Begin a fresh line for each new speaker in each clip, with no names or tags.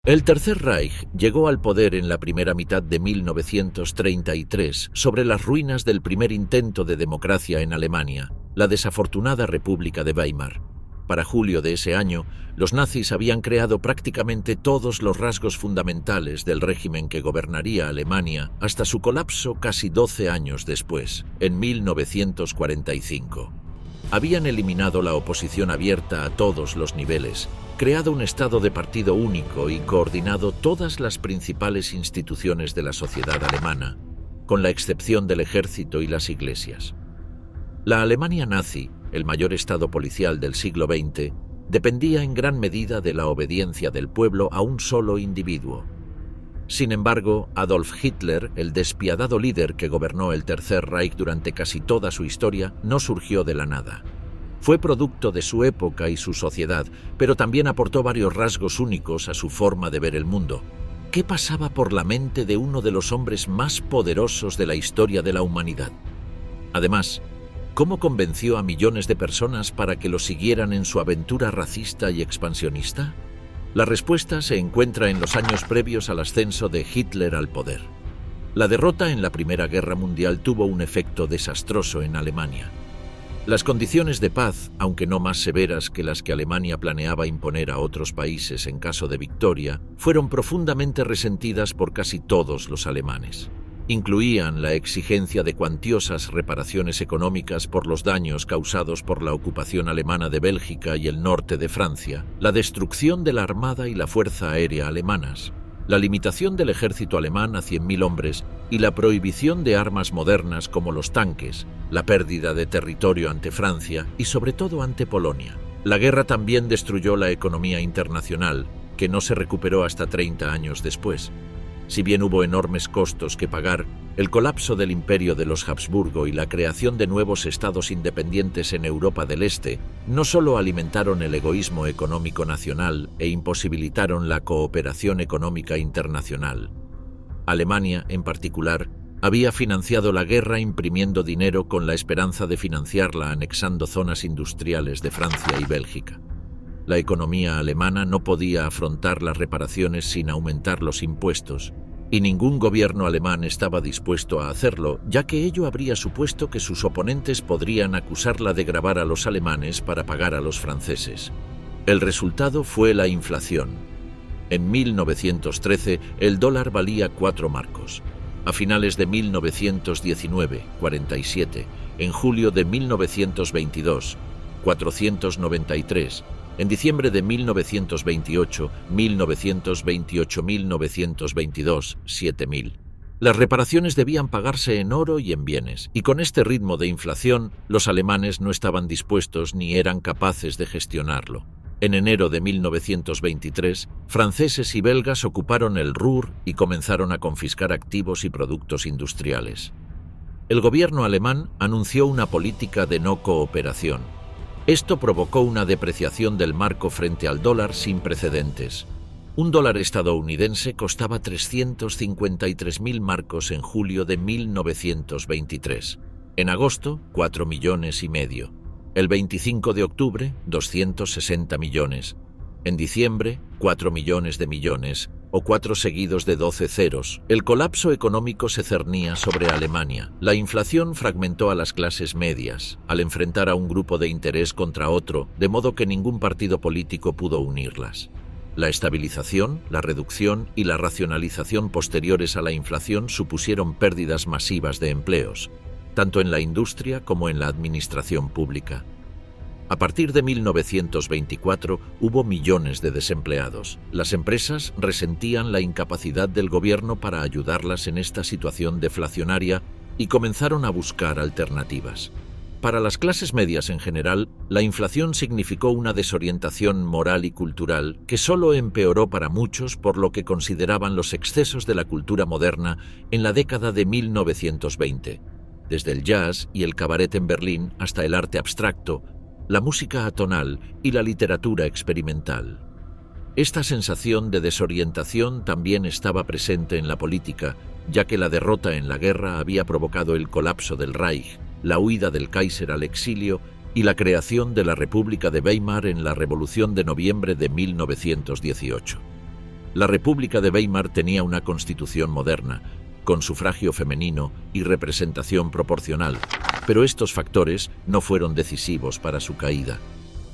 El Tercer Reich llegó al poder en la primera mitad de 1933 sobre las ruinas del primer intento de democracia en Alemania, la desafortunada República de Weimar. Para julio de ese año, los nazis habían creado prácticamente todos los rasgos fundamentales del régimen que gobernaría Alemania hasta su colapso casi 12 años después, en 1945. Habían eliminado la oposición abierta a todos los niveles, creado un estado de partido único y coordinado todas las principales instituciones de la sociedad alemana, con la excepción del ejército y las iglesias. La Alemania nazi, el mayor estado policial del siglo XX, dependía en gran medida de la obediencia del pueblo a un solo individuo. Sin embargo, Adolf Hitler, el despiadado líder que gobernó el Tercer Reich durante casi toda su historia, no surgió de la nada. Fue producto de su época y su sociedad, pero también aportó varios rasgos únicos a su forma de ver el mundo. ¿Qué pasaba por la mente de uno de los hombres más poderosos de la historia de la humanidad? Además, ¿cómo convenció a millones de personas para que lo siguieran en su aventura racista y expansionista? La respuesta se encuentra en los años previos al ascenso de Hitler al poder. La derrota en la Primera Guerra Mundial tuvo un efecto desastroso en Alemania. Las condiciones de paz, aunque no más severas que las que Alemania planeaba imponer a otros países en caso de victoria, fueron profundamente resentidas por casi todos los alemanes. Incluían la exigencia de cuantiosas reparaciones económicas por los daños causados por la ocupación alemana de Bélgica y el norte de Francia, la destrucción de la Armada y la Fuerza Aérea alemanas, la limitación del ejército alemán a 100.000 hombres y la prohibición de armas modernas como los tanques, la pérdida de territorio ante Francia y sobre todo ante Polonia. La guerra también destruyó la economía internacional, que no se recuperó hasta 30 años después. Si bien hubo enormes costos que pagar, el colapso del imperio de los Habsburgo y la creación de nuevos estados independientes en Europa del Este no solo alimentaron el egoísmo económico nacional e imposibilitaron la cooperación económica internacional. Alemania, en particular, había financiado la guerra imprimiendo dinero con la esperanza de financiarla anexando zonas industriales de Francia y Bélgica. La economía alemana no podía afrontar las reparaciones sin aumentar los impuestos, y ningún gobierno alemán estaba dispuesto a hacerlo, ya que ello habría supuesto que sus oponentes podrían acusarla de gravar a los alemanes para pagar a los franceses. El resultado fue la inflación. En 1913, el dólar valía 4 marcos. A finales de 1919, 47, en julio de 1922, 493, en diciembre de 1928, 1922, 7.000. Las reparaciones debían pagarse en oro y en bienes, y con este ritmo de inflación, los alemanes no estaban dispuestos ni eran capaces de gestionarlo. En enero de 1923, franceses y belgas ocuparon el Ruhr y comenzaron a confiscar activos y productos industriales. El gobierno alemán anunció una política de no cooperación. Esto provocó una depreciación del marco frente al dólar sin precedentes. Un dólar estadounidense costaba 353.000 marcos en julio de 1923. En agosto, 4,5 millones. El 25 de octubre, 260 millones. En diciembre, 4 millones de millones, o 4 seguidos de 12 ceros. El colapso económico se cernía sobre Alemania. La inflación fragmentó a las clases medias, al enfrentar a un grupo de interés contra otro, de modo que ningún partido político pudo unirlas. La estabilización, la reducción y la racionalización posteriores a la inflación supusieron pérdidas masivas de empleos, tanto en la industria como en la administración pública. A partir de 1924 hubo millones de desempleados. Las empresas resentían la incapacidad del gobierno para ayudarlas en esta situación deflacionaria y comenzaron a buscar alternativas. Para las clases medias en general, la inflación significó una desorientación moral y cultural que solo empeoró para muchos por lo que consideraban los excesos de la cultura moderna en la década de 1920, desde el jazz y el cabaret en Berlín hasta el arte abstracto, la música atonal y la literatura experimental. Esta sensación de desorientación también estaba presente en la política, ya que la derrota en la guerra había provocado el colapso del Reich, la huida del Kaiser al exilio y la creación de la República de Weimar en la Revolución de noviembre de 1918. La República de Weimar tenía una constitución moderna, con sufragio femenino y representación proporcional, pero estos factores no fueron decisivos para su caída.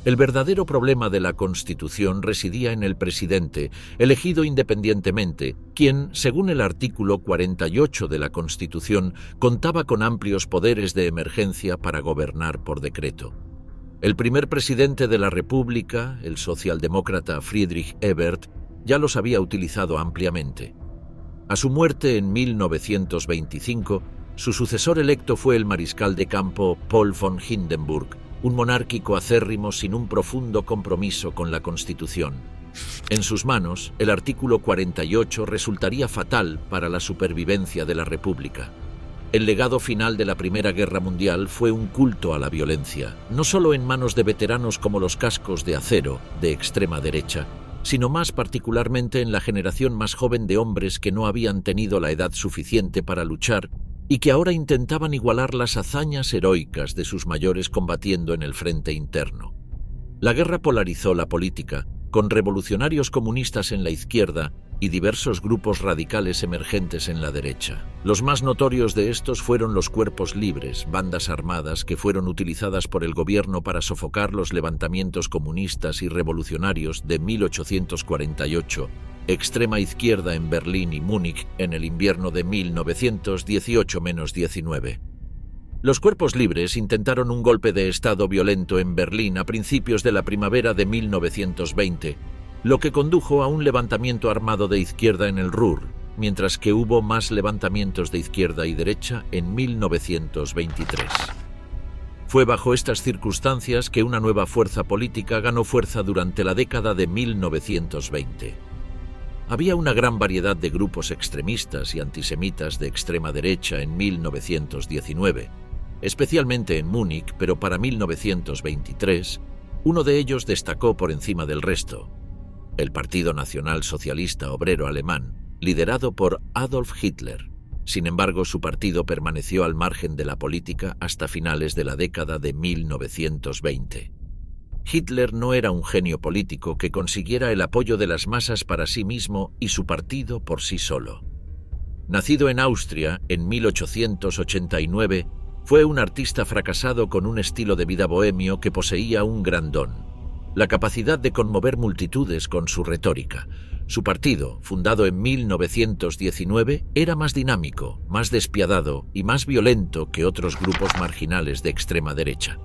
El verdadero problema de la Constitución residía en el presidente, elegido independientemente, quien, según el artículo 48 de la Constitución, contaba con amplios poderes de emergencia para gobernar por decreto. El primer presidente de la República, el socialdemócrata Friedrich Ebert, ya los había utilizado ampliamente. A su muerte en 1925, su sucesor electo fue el mariscal de campo Paul von Hindenburg, un monárquico acérrimo sin un profundo compromiso con la Constitución. En sus manos, el artículo 48 resultaría fatal para la supervivencia de la República. El legado final de la Primera Guerra Mundial fue un culto a la violencia, no solo en manos de veteranos como los cascos de acero de extrema derecha, sino más particularmente en la generación más joven de hombres que no habían tenido la edad suficiente para luchar y que ahora intentaban igualar las hazañas heroicas de sus mayores combatiendo en el frente interno. La guerra polarizó la política, con revolucionarios comunistas en la izquierda y diversos grupos radicales emergentes en la derecha. Los más notorios de estos fueron los cuerpos libres, bandas armadas que fueron utilizadas por el gobierno para sofocar los levantamientos comunistas y revolucionarios de 1848, extrema izquierda en Berlín y Múnich en el invierno de 1918-19. Los cuerpos libres intentaron un golpe de Estado violento en Berlín a principios de la primavera de 1920, lo que condujo a un levantamiento armado de izquierda en el Ruhr, mientras que hubo más levantamientos de izquierda y derecha en 1923. Fue bajo estas circunstancias que una nueva fuerza política ganó fuerza durante la década de 1920. Había una gran variedad de grupos extremistas y antisemitas de extrema derecha en 1919, especialmente en Múnich, pero para 1923, uno de ellos destacó por encima del resto: el Partido Nacional Socialista Obrero Alemán, liderado por Adolf Hitler. Sin embargo, su partido permaneció al margen de la política hasta finales de la década de 1920. Hitler no era un genio político que consiguiera el apoyo de las masas para sí mismo y su partido por sí solo. Nacido en Austria en 1889, fue un artista fracasado con un estilo de vida bohemio que poseía un gran don: la capacidad de conmover multitudes con su retórica. Su partido, fundado en 1919, era más dinámico, más despiadado y más violento que otros grupos marginales de extrema derecha.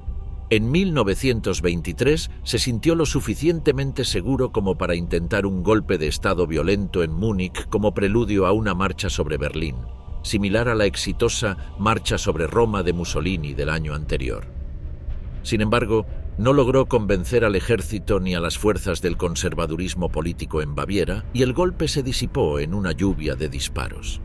En 1923 se sintió lo suficientemente seguro como para intentar un golpe de Estado violento en Múnich como preludio a una marcha sobre Berlín, similar a la exitosa Marcha sobre Roma de Mussolini del año anterior. Sin embargo, no logró convencer al ejército ni a las fuerzas del conservadurismo político en Baviera y el golpe se disipó en una lluvia de disparos.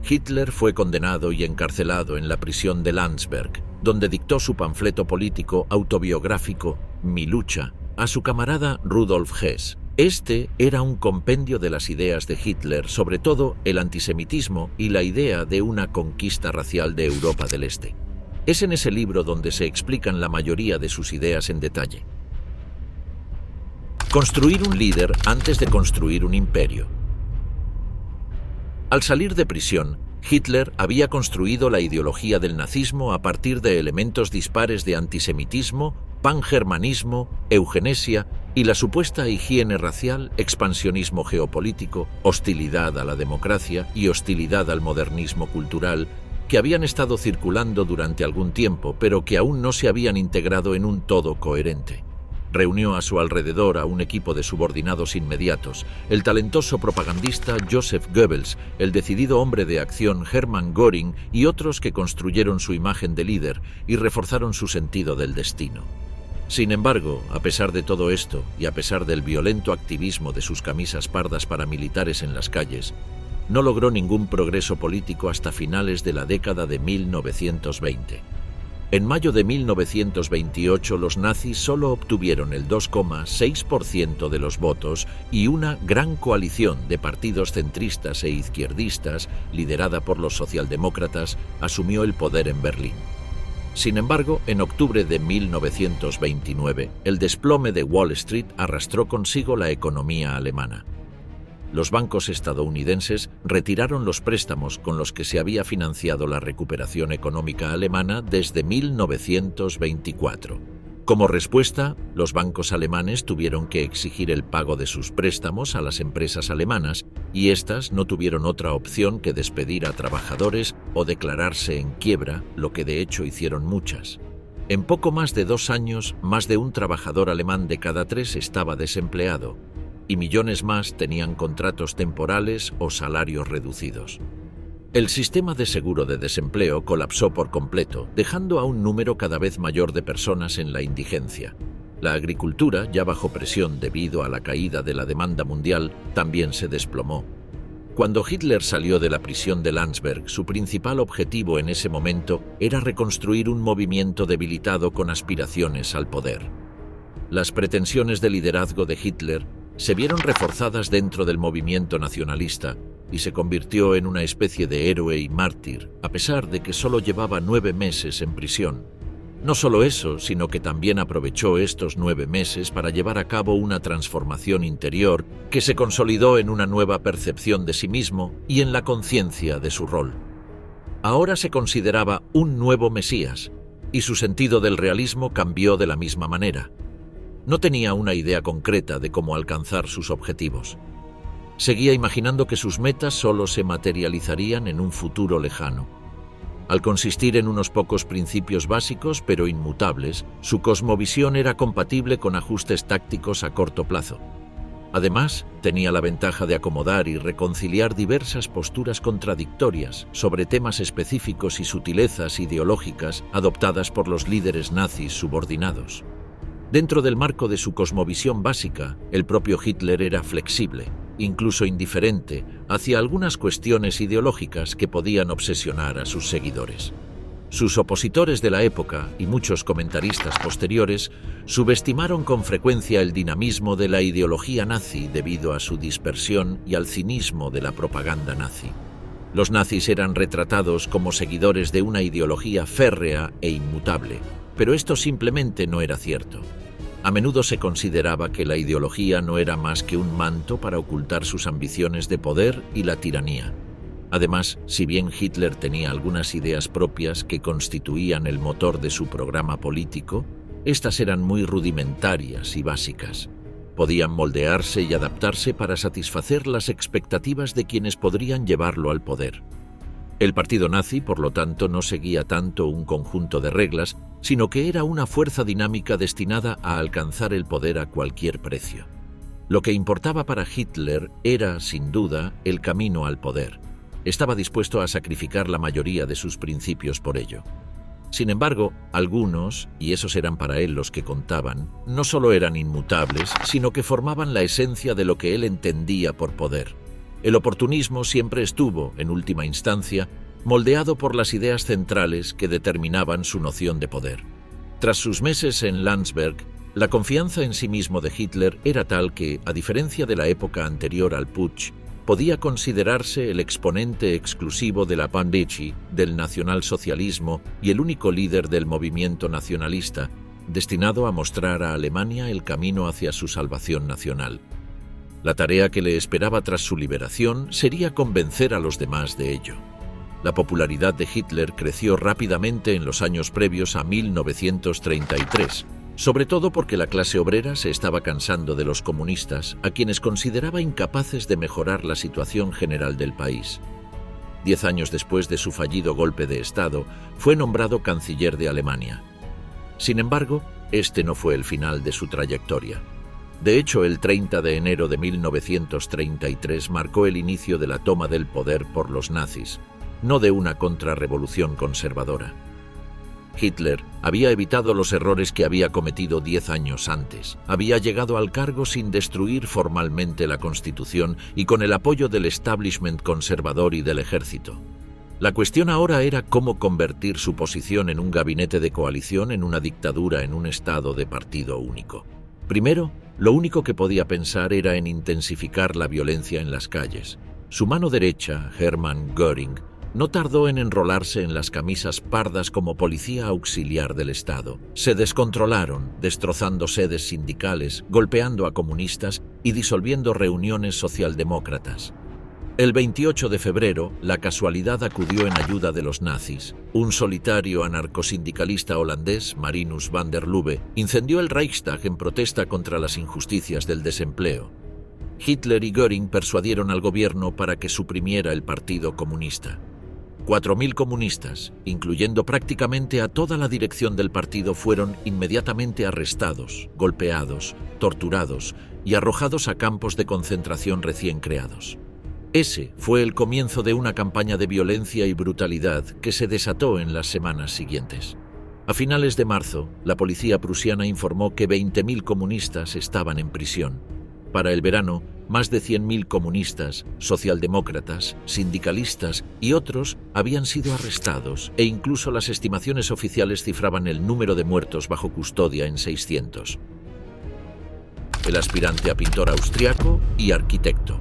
Hitler fue condenado y encarcelado en la prisión de Landsberg, donde dictó su panfleto político autobiográfico Mi lucha a su camarada Rudolf Hess. Este era un compendio de las ideas de Hitler, sobre todo el antisemitismo y la idea de una conquista racial de Europa del Este. Es en ese libro donde se explican la mayoría de sus ideas en detalle. Construir un líder antes de construir un imperio. Al salir de prisión, Hitler había construido la ideología del nazismo a partir de elementos dispares de antisemitismo, pangermanismo, eugenesia y la supuesta higiene racial, expansionismo geopolítico, hostilidad a la democracia y hostilidad al modernismo cultural, que habían estado circulando durante algún tiempo, pero que aún no se habían integrado en un todo coherente. Reunió a su alrededor a un equipo de subordinados inmediatos: el talentoso propagandista Joseph Goebbels, el decidido hombre de acción Hermann Göring y otros que construyeron su imagen de líder y reforzaron su sentido del destino. Sin embargo, a pesar de todo esto y a pesar del violento activismo de sus camisas pardas paramilitares en las calles, no logró ningún progreso político hasta finales de la década de 1920. En mayo de 1928 los nazis solo obtuvieron el 2,6% de los votos y una gran coalición de partidos centristas e izquierdistas, liderada por los socialdemócratas, asumió el poder en Berlín. Sin embargo, en octubre de 1929, el desplome de Wall Street arrastró consigo la economía alemana. los bancos estadounidenses retiraron los préstamos con los que se había financiado la recuperación económica alemana desde 1924. Como respuesta, los bancos alemanes tuvieron que exigir el pago de sus préstamos a las empresas alemanas y éstas no tuvieron otra opción que despedir a trabajadores o declararse en quiebra, lo que de hecho hicieron muchas. En poco más de 2 años, más de un trabajador alemán de cada 3 estaba desempleado y millones más tenían contratos temporales o salarios reducidos. El sistema de seguro de desempleo colapsó por completo, dejando a un número cada vez mayor de personas en la indigencia. La agricultura, ya bajo presión debido a la caída de la demanda mundial, también se desplomó. Cuando Hitler salió de la prisión de Landsberg, su principal objetivo en ese momento era reconstruir un movimiento debilitado con aspiraciones al poder. Las pretensiones de liderazgo de Hitler se vieron reforzadas dentro del movimiento nacionalista y se convirtió en una especie de héroe y mártir, a pesar de que solo llevaba 9 meses en prisión. No solo eso, sino que también aprovechó estos 9 meses para llevar a cabo una transformación interior que se consolidó en una nueva percepción de sí mismo y en la conciencia de su rol. Ahora se consideraba un nuevo Mesías, y su sentido del realismo cambió de la misma manera. No tenía una idea concreta de cómo alcanzar sus objetivos. Seguía imaginando que sus metas solo se materializarían en un futuro lejano. Al consistir en unos pocos principios básicos pero inmutables, su cosmovisión era compatible con ajustes tácticos a corto plazo. Además, tenía la ventaja de acomodar y reconciliar diversas posturas contradictorias sobre temas específicos y sutilezas ideológicas adoptadas por los líderes nazis subordinados. Dentro del marco de su cosmovisión básica, el propio Hitler era flexible, incluso indiferente, hacia algunas cuestiones ideológicas que podían obsesionar a sus seguidores. Sus opositores de la época y muchos comentaristas posteriores subestimaron con frecuencia el dinamismo de la ideología nazi debido a su dispersión y al cinismo de la propaganda nazi. Los nazis eran retratados como seguidores de una ideología férrea e inmutable, pero esto simplemente no era cierto. A menudo se consideraba que la ideología no era más que un manto para ocultar sus ambiciones de poder y la tiranía. Además, si bien Hitler tenía algunas ideas propias que constituían el motor de su programa político, estas eran muy rudimentarias y básicas. Podían moldearse y adaptarse para satisfacer las expectativas de quienes podrían llevarlo al poder. El partido nazi, por lo tanto, no seguía tanto un conjunto de reglas, sino que era una fuerza dinámica destinada a alcanzar el poder a cualquier precio. Lo que importaba para Hitler era, sin duda, el camino al poder. Estaba dispuesto a sacrificar la mayoría de sus principios por ello. Sin embargo, algunos, y esos eran para él los que contaban, no solo eran inmutables, sino que formaban la esencia de lo que él entendía por poder. El oportunismo siempre estuvo, en última instancia, moldeado por las ideas centrales que determinaban su noción de poder. Tras sus meses en Landsberg, la confianza en sí mismo de Hitler era tal que, a diferencia de la época anterior al putsch, podía considerarse el exponente exclusivo de la Pandecci, del nacionalsocialismo y el único líder del movimiento nacionalista, destinado a mostrar a Alemania el camino hacia su salvación nacional. La tarea que le esperaba tras su liberación sería convencer a los demás de ello. La popularidad de Hitler creció rápidamente en los años previos a 1933, sobre todo porque la clase obrera se estaba cansando de los comunistas, a quienes consideraba incapaces de mejorar la situación general del país. 10 años después de su fallido golpe de Estado, fue nombrado canciller de Alemania. Sin embargo, este no fue el final de su trayectoria. De hecho, el 30 de enero de 1933 marcó el inicio de la toma del poder por los nazis, no de una contrarrevolución conservadora. Hitler había evitado los errores que había cometido 10 años antes. Había llegado al cargo sin destruir formalmente la Constitución y con el apoyo del establishment conservador y del ejército. La cuestión ahora era cómo convertir su posición en un gabinete de coalición en una dictadura en un estado de partido único. Primero, lo único que podía pensar era en intensificar la violencia en las calles. Su mano derecha, Hermann Göring, No tardó en enrolarse en las camisas pardas como policía auxiliar del Estado. Se descontrolaron, destrozando sedes sindicales, golpeando a comunistas y disolviendo reuniones socialdemócratas. El 28 de febrero, la casualidad acudió en ayuda de los nazis. Un solitario anarcosindicalista holandés, Marinus van der Lubbe, incendió el Reichstag en protesta contra las injusticias del desempleo. Hitler y Göring persuadieron al gobierno para que suprimiera el Partido Comunista. 4.000 comunistas, incluyendo prácticamente a toda la dirección del partido, fueron inmediatamente arrestados, golpeados, torturados y arrojados a campos de concentración recién creados. Ese fue el comienzo de una campaña de violencia y brutalidad que se desató en las semanas siguientes. A finales de marzo, la policía prusiana informó que 20.000 comunistas estaban en prisión. Para el verano, más de 100.000 comunistas, socialdemócratas, sindicalistas y otros habían sido arrestados e incluso las estimaciones oficiales cifraban el número de muertos bajo custodia en 600. El aspirante a pintor austriaco y arquitecto.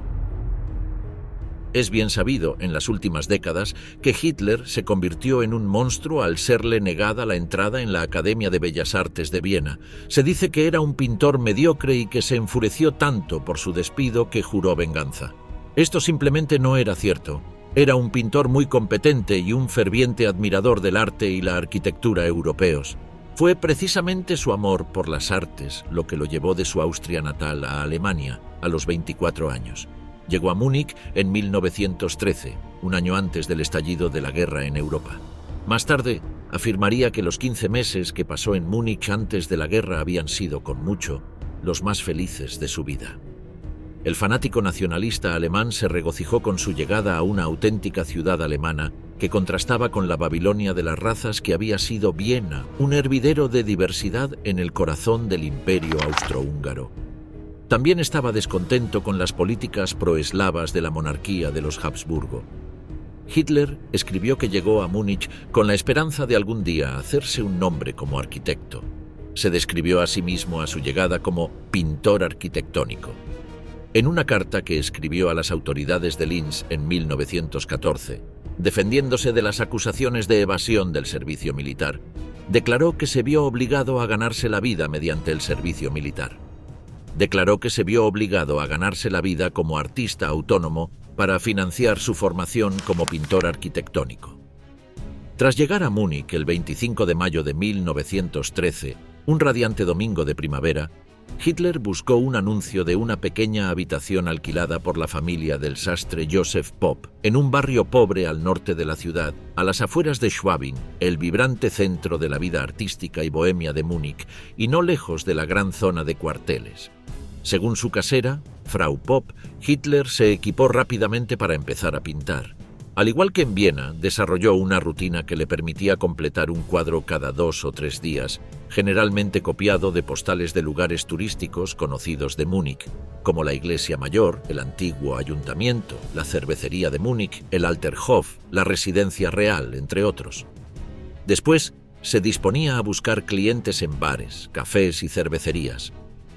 Es bien sabido en las últimas décadas que Hitler se convirtió en un monstruo al serle negada la entrada en la Academia de Bellas Artes de Viena. Se dice que era un pintor mediocre y que se enfureció tanto por su despido que juró venganza. Esto simplemente no era cierto. Era un pintor muy competente y un ferviente admirador del arte y la arquitectura europeos. Fue precisamente su amor por las artes lo que lo llevó de su Austria natal a Alemania a los 24 años. Llegó a Múnich en 1913, un año antes del estallido de la guerra en Europa. Más tarde, afirmaría que los 15 meses que pasó en Múnich antes de la guerra habían sido, con mucho, los más felices de su vida. El fanático nacionalista alemán se regocijó con su llegada a una auténtica ciudad alemana que contrastaba con la Babilonia de las razas que había sido Viena, un hervidero de diversidad en el corazón del imperio austrohúngaro. También estaba descontento con las políticas proeslavas de la monarquía de los Habsburgo. Hitler escribió que llegó a Múnich con la esperanza de algún día hacerse un nombre como arquitecto. Se describió a sí mismo a su llegada como pintor arquitectónico. En una carta que escribió a las autoridades de Linz en 1914, defendiéndose de las acusaciones de evasión del servicio militar, declaró que se vio obligado a ganarse la vida mediante el servicio militar. Declaró que se vio obligado a ganarse la vida como artista autónomo para financiar su formación como pintor arquitectónico. Tras llegar a Múnich el 25 de mayo de 1913, un radiante domingo de primavera, Hitler buscó un anuncio de una pequeña habitación alquilada por la familia del sastre Joseph Popp en un barrio pobre al norte de la ciudad, a las afueras de Schwabing, el vibrante centro de la vida artística y bohemia de Múnich, y no lejos de la gran zona de cuarteles. Según su casera, Frau Popp, Hitler se equipó rápidamente para empezar a pintar. Al igual que en Viena, desarrolló una rutina que le permitía completar un cuadro cada 2 o 3 días, generalmente copiado de postales de lugares turísticos conocidos de Múnich, como la Iglesia Mayor, el antiguo ayuntamiento, la cervecería de Múnich, el Alterhof, la residencia real, entre otros. Después, se disponía a buscar clientes en bares, cafés y cervecerías.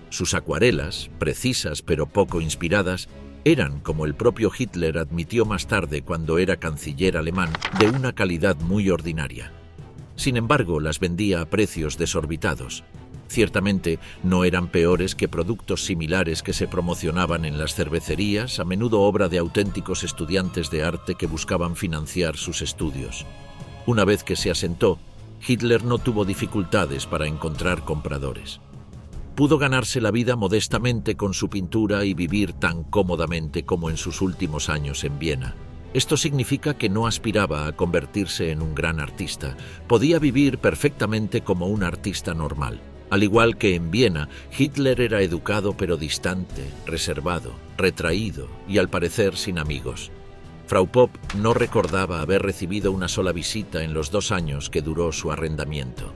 Sus acuarelas, precisas pero poco inspiradas, eran, como el propio Hitler admitió más tarde cuando era canciller alemán, de una calidad muy ordinaria. Sin embargo, las vendía a precios desorbitados. Ciertamente, no eran peores que productos similares que se promocionaban en las cervecerías, a menudo obra de auténticos estudiantes de arte que buscaban financiar sus estudios. Una vez que se asentó, Hitler no tuvo dificultades para encontrar compradores. Pudo ganarse la vida modestamente con su pintura y vivir tan cómodamente como en sus últimos años en Viena. Esto significa que no aspiraba a convertirse en un gran artista. Podía vivir perfectamente como un artista normal. Al igual que en Viena, Hitler era educado pero distante, reservado, retraído y al parecer sin amigos. Frau Popp no recordaba haber recibido una sola visita en los 2 años que duró su arrendamiento.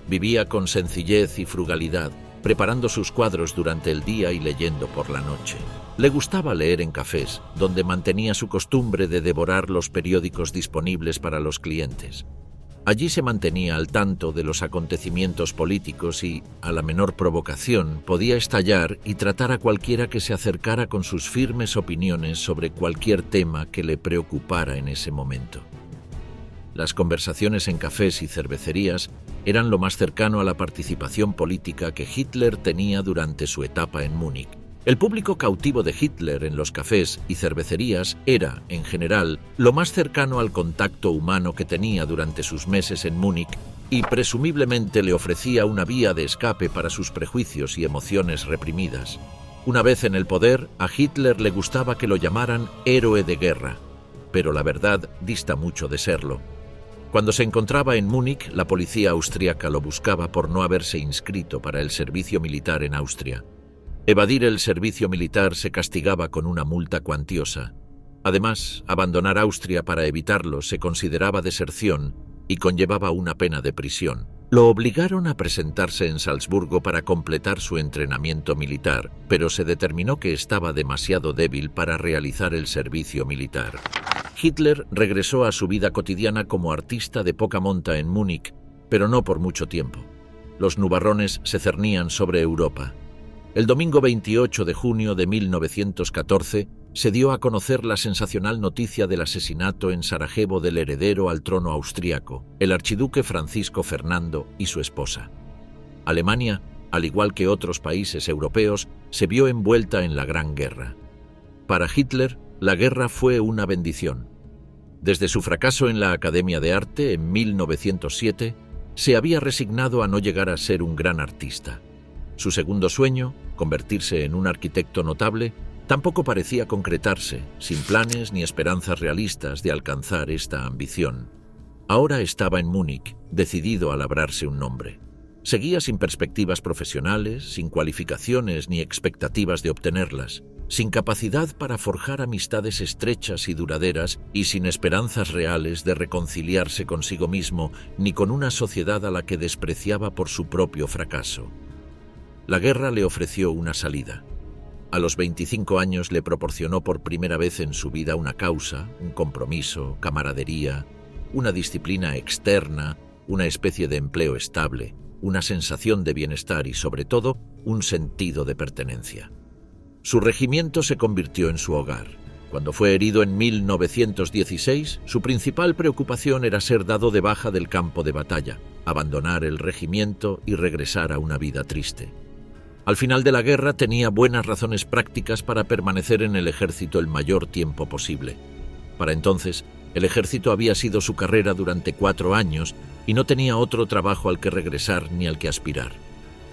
Vivía con sencillez y frugalidad, preparando sus cuadros durante el día y leyendo por la noche. Le gustaba leer en cafés, donde mantenía su costumbre de devorar los periódicos disponibles para los clientes. Allí se mantenía al tanto de los acontecimientos políticos y, a la menor provocación, podía estallar y tratar a cualquiera que se acercara con sus firmes opiniones sobre cualquier tema que le preocupara en ese momento. Las conversaciones en cafés y cervecerías eran lo más cercano a la participación política que Hitler tenía durante su etapa en Múnich. El público cautivo de Hitler en los cafés y cervecerías era, en general, lo más cercano al contacto humano que tenía durante sus meses en Múnich y presumiblemente le ofrecía una vía de escape para sus prejuicios y emociones reprimidas. Una vez en el poder, a Hitler le gustaba que lo llamaran héroe de guerra, pero la verdad dista mucho de serlo. Cuando se encontraba en Múnich, la policía austríaca lo buscaba por no haberse inscrito para el servicio militar en Austria. Evadir el servicio militar se castigaba con una multa cuantiosa. Además, abandonar Austria para evitarlo se consideraba deserción y conllevaba una pena de prisión. Lo obligaron a presentarse en Salzburgo para completar su entrenamiento militar, pero se determinó que estaba demasiado débil para realizar el servicio militar. Hitler regresó a su vida cotidiana como artista de poca monta en Múnich, pero no por mucho tiempo. Los nubarrones se cernían sobre Europa. El domingo 28 de junio de 1914 se dio a conocer la sensacional noticia del asesinato en Sarajevo del heredero al trono austríaco, el archiduque Francisco Fernando y su esposa. Alemania, al igual que otros países europeos, se vio envuelta en la Gran Guerra. Para Hitler, la guerra fue una bendición. Desde su fracaso en la Academia de Arte en 1907, se había resignado a no llegar a ser un gran artista. Su segundo sueño, convertirse en un arquitecto notable, tampoco parecía concretarse, sin planes ni esperanzas realistas de alcanzar esta ambición. Ahora estaba en Múnich, decidido a labrarse un nombre. Seguía sin perspectivas profesionales, sin cualificaciones ni expectativas de obtenerlas, sin capacidad para forjar amistades estrechas y duraderas y sin esperanzas reales de reconciliarse consigo mismo ni con una sociedad a la que despreciaba por su propio fracaso. La guerra le ofreció una salida. A los 25 años le proporcionó por primera vez en su vida una causa, un compromiso, camaradería, una disciplina externa, una especie de empleo estable, una sensación de bienestar y, sobre todo, un sentido de pertenencia. Su regimiento se convirtió en su hogar. Cuando fue herido en 1916, su principal preocupación era ser dado de baja del campo de batalla, abandonar el regimiento y regresar a una vida triste. Al final de la guerra tenía buenas razones prácticas para permanecer en el ejército el mayor tiempo posible. Para entonces, el ejército había sido su carrera durante 4 años y no tenía otro trabajo al que regresar ni al que aspirar.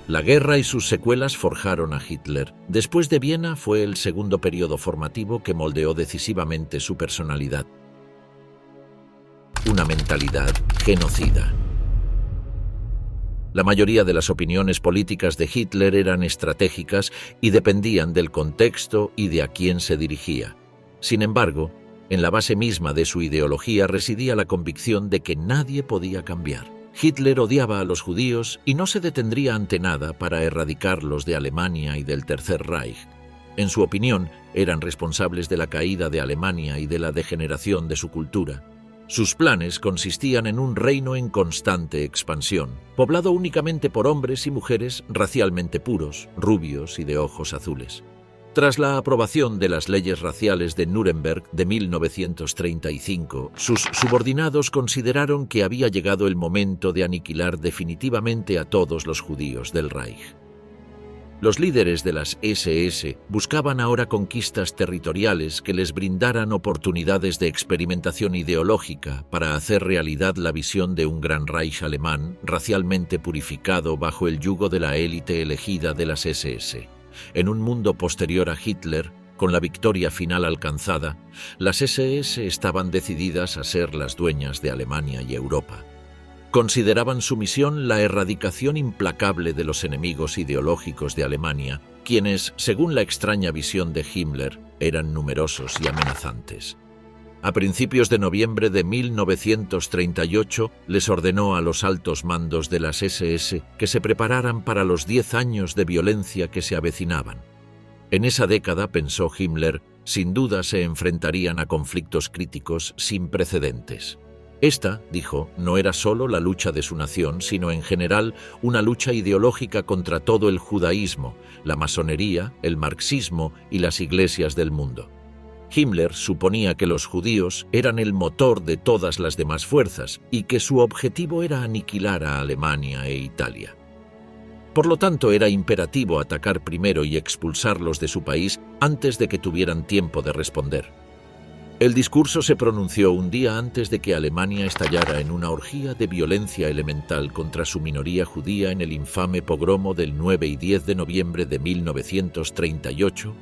La guerra y sus secuelas forjaron a Hitler. Después de Viena fue el segundo periodo formativo que moldeó decisivamente su personalidad. Una mentalidad genocida. La mayoría de las opiniones políticas de Hitler eran estratégicas y dependían del contexto y de a quién se dirigía. Sin embargo, en la base misma de su ideología residía la convicción de que nadie podía cambiar. Hitler odiaba a los judíos y no se detendría ante nada para erradicarlos de Alemania y del Tercer Reich. En su opinión, eran responsables de la caída de Alemania y de la degeneración de su cultura. Sus planes consistían en un reino en constante expansión, poblado únicamente por hombres y mujeres racialmente puros, rubios y de ojos azules. Tras la aprobación de las leyes raciales de Nuremberg de 1935, sus subordinados consideraron que había llegado el momento de aniquilar definitivamente a todos los judíos del Reich. Los líderes de las SS buscaban ahora conquistas territoriales que les brindaran oportunidades de experimentación ideológica para hacer realidad la visión de un gran Reich alemán racialmente purificado bajo el yugo de la élite elegida de las SS. En un mundo posterior a Hitler, con la victoria final alcanzada, las SS estaban decididas a ser las dueñas de Alemania y Europa. Consideraban su misión la erradicación implacable de los enemigos ideológicos de Alemania, quienes, según la extraña visión de Himmler, eran numerosos y amenazantes. A principios de noviembre de 1938 les ordenó a los altos mandos de las SS que se prepararan para los 10 años de violencia que se avecinaban. En esa década, pensó Himmler, sin duda se enfrentarían a conflictos críticos sin precedentes. Esta, dijo, no era solo la lucha de su nación, sino en general una lucha ideológica contra todo el judaísmo, la masonería, el marxismo y las iglesias del mundo. Himmler suponía que los judíos eran el motor de todas las demás fuerzas y que su objetivo era aniquilar a Alemania e Italia. Por lo tanto, era imperativo atacar primero y expulsarlos de su país antes de que tuvieran tiempo de responder. El discurso se pronunció un día antes de que Alemania estallara en una orgía de violencia elemental contra su minoría judía en el infame pogromo del 9 y 10 de noviembre de 1938,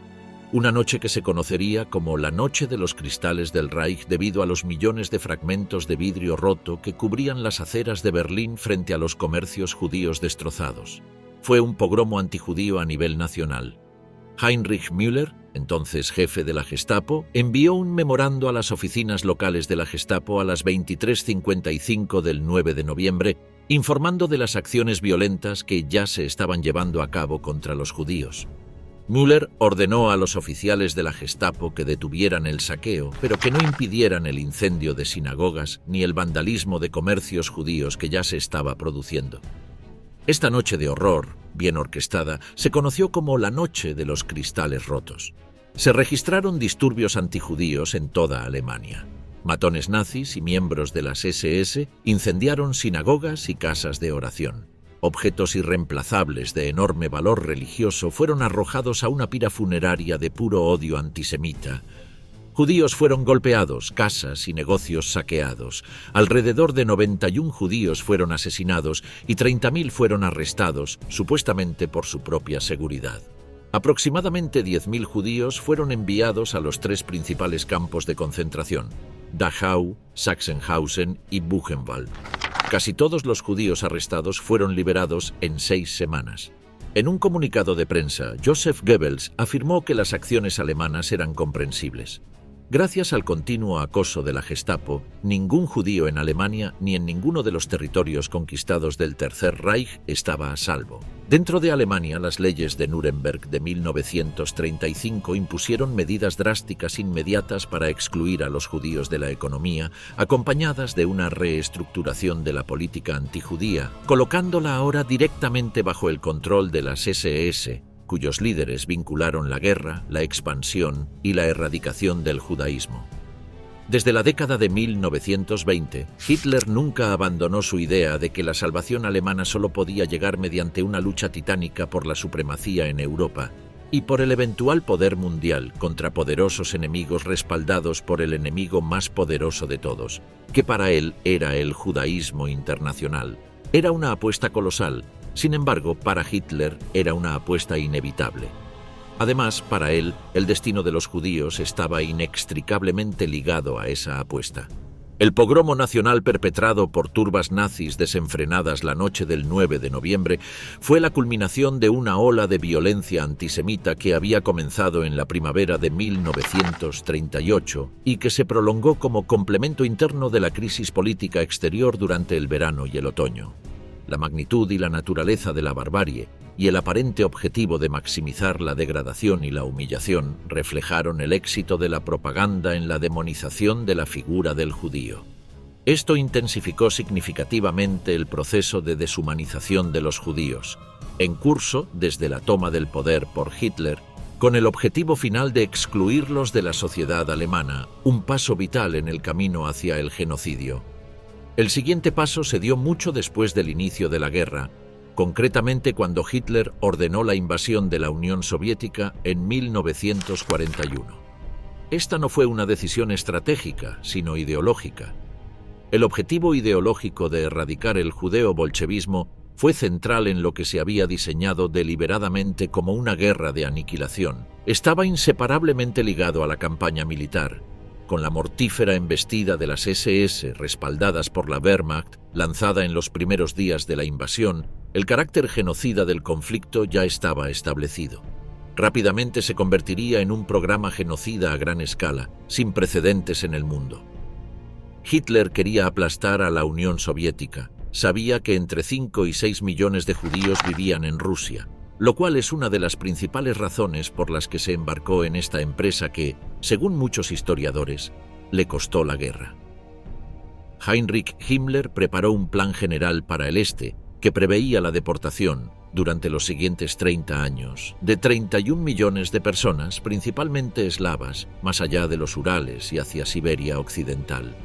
una noche que se conocería como la Noche de los Cristales del Reich debido a los millones de fragmentos de vidrio roto que cubrían las aceras de Berlín frente a los comercios judíos destrozados. Fue un pogromo antijudío a nivel nacional. Heinrich Müller, entonces jefe de la Gestapo, envió un memorando a las oficinas locales de la Gestapo a las 23:55 del 9 de noviembre, informando de las acciones violentas que ya se estaban llevando a cabo contra los judíos. Müller ordenó a los oficiales de la Gestapo que detuvieran el saqueo, pero que no impidieran el incendio de sinagogas ni el vandalismo de comercios judíos que ya se estaba produciendo. Esta noche de horror, bien orquestada, se conoció como la Noche de los Cristales Rotos. Se registraron disturbios antijudíos en toda Alemania. Matones nazis y miembros de las SS incendiaron sinagogas y casas de oración. Objetos irreemplazables de enorme valor religioso fueron arrojados a una pira funeraria de puro odio antisemita. Judíos fueron golpeados, casas y negocios saqueados. Alrededor de 91 judíos fueron asesinados y 30.000 fueron arrestados, supuestamente por su propia seguridad. Aproximadamente 10.000 judíos fueron enviados a los 3 principales campos de concentración: Dachau, Sachsenhausen y Buchenwald. Casi todos los judíos arrestados fueron liberados en 6 semanas. En un comunicado de prensa, Joseph Goebbels afirmó que las acciones alemanas eran comprensibles. Gracias al continuo acoso de la Gestapo, ningún judío en Alemania ni en ninguno de los territorios conquistados del Tercer Reich estaba a salvo. Dentro de Alemania, las leyes de Nuremberg de 1935 impusieron medidas drásticas inmediatas para excluir a los judíos de la economía, acompañadas de una reestructuración de la política antijudía, colocándola ahora directamente bajo el control de las SS, cuyos líderes vincularon la guerra, la expansión y la erradicación del judaísmo. Desde la década de 1920, Hitler nunca abandonó su idea de que la salvación alemana solo podía llegar mediante una lucha titánica por la supremacía en Europa y por el eventual poder mundial contra poderosos enemigos respaldados por el enemigo más poderoso de todos, que para él era el judaísmo internacional. Era una apuesta colosal. Sin embargo, para Hitler era una apuesta inevitable. Además, para él, el destino de los judíos estaba inextricablemente ligado a esa apuesta. El pogromo nacional perpetrado por turbas nazis desenfrenadas la noche del 9 de noviembre fue la culminación de una ola de violencia antisemita que había comenzado en la primavera de 1938 y que se prolongó como complemento interno de la crisis política exterior durante el verano y el otoño. La magnitud y la naturaleza de la barbarie y el aparente objetivo de maximizar la degradación y la humillación reflejaron el éxito de la propaganda en la demonización de la figura del judío. Esto intensificó significativamente el proceso de deshumanización de los judíos, en curso desde la toma del poder por Hitler, con el objetivo final de excluirlos de la sociedad alemana, un paso vital en el camino hacia el genocidio. El siguiente paso se dio mucho después del inicio de la guerra, concretamente cuando Hitler ordenó la invasión de la Unión Soviética en 1941. Esta no fue una decisión estratégica, sino ideológica. El objetivo ideológico de erradicar el judeo-bolchevismo fue central en lo que se había diseñado deliberadamente como una guerra de aniquilación. Estaba inseparablemente ligado a la campaña militar, con la mortífera embestida de las SS respaldadas por la Wehrmacht, lanzada en los primeros días de la invasión. El carácter genocida del conflicto ya estaba establecido. Rápidamente se convertiría en un programa genocida a gran escala, sin precedentes en el mundo. Hitler quería aplastar a la Unión Soviética. Sabía que entre 5 y 6 millones de judíos vivían en Rusia, lo cual es una de las principales razones por las que se embarcó en esta empresa que, según muchos historiadores, le costó la guerra. Heinrich Himmler preparó un plan general para el este, que preveía la deportación, Durante los siguientes 30 años, de 31 millones de personas, principalmente eslavas, más allá de los Urales y hacia Siberia occidental.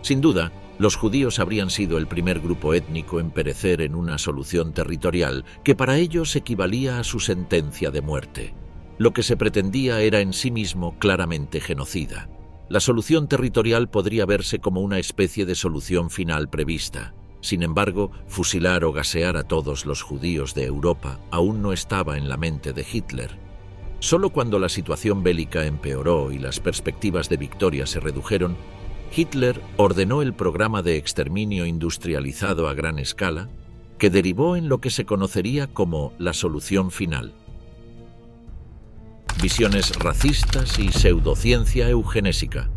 Sin duda, los judíos habrían sido el primer grupo étnico en perecer en una solución territorial que para ellos equivalía a su sentencia de muerte. Lo que se pretendía era en sí mismo claramente genocida. La solución territorial podría verse como una especie de solución final prevista. Sin embargo, fusilar o gasear a todos los judíos de Europa aún no estaba en la mente de Hitler. Solo cuando la situación bélica empeoró y las perspectivas de victoria se redujeron, Hitler ordenó el programa de exterminio industrializado a gran escala, que derivó en lo que se conocería como la solución final. Visiones racistas y pseudociencia eugenésica.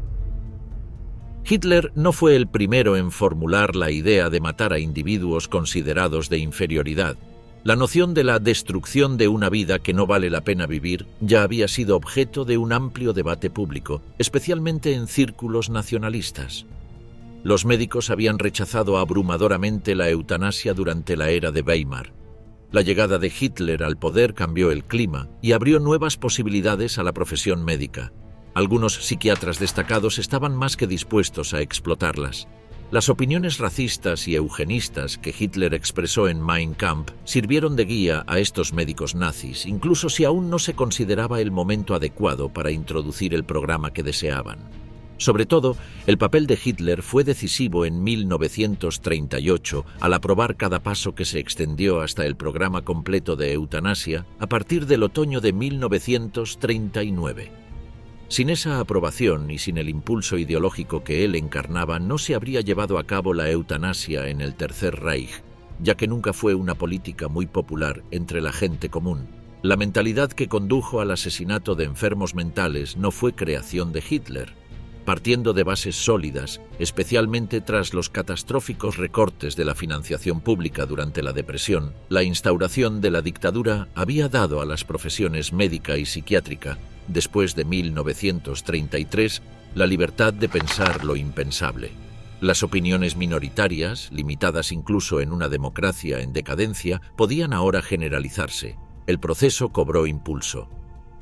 Hitler no fue el primero en formular la idea de matar a individuos considerados de inferioridad. La noción de la destrucción de una vida que no vale la pena vivir ya había sido objeto de un amplio debate público, especialmente en círculos nacionalistas. Los médicos habían rechazado abrumadoramente la eutanasia durante la era de Weimar. La llegada de Hitler al poder cambió el clima y abrió nuevas posibilidades a la profesión médica. Algunos psiquiatras destacados estaban más que dispuestos a explotarlas. Las opiniones racistas y eugenistas que Hitler expresó en Mein Kampf sirvieron de guía a estos médicos nazis, incluso si aún no se consideraba el momento adecuado para introducir el programa que deseaban. Sobre todo, el papel de Hitler fue decisivo en 1938 al aprobar cada paso que se extendió hasta el programa completo de eutanasia a partir del otoño de 1939. Sin esa aprobación y sin el impulso ideológico que él encarnaba, no se habría llevado a cabo la eutanasia en el Tercer Reich, ya que nunca fue una política muy popular entre la gente común. La mentalidad que condujo al asesinato de enfermos mentales no fue creación de Hitler. Partiendo de bases sólidas, especialmente tras los catastróficos recortes de la financiación pública durante la Depresión, la instauración de la dictadura había dado a las profesiones médica y psiquiátrica, después de 1933, la libertad de pensar lo impensable. Las opiniones minoritarias, limitadas incluso en una democracia en decadencia, podían ahora generalizarse. El proceso cobró impulso.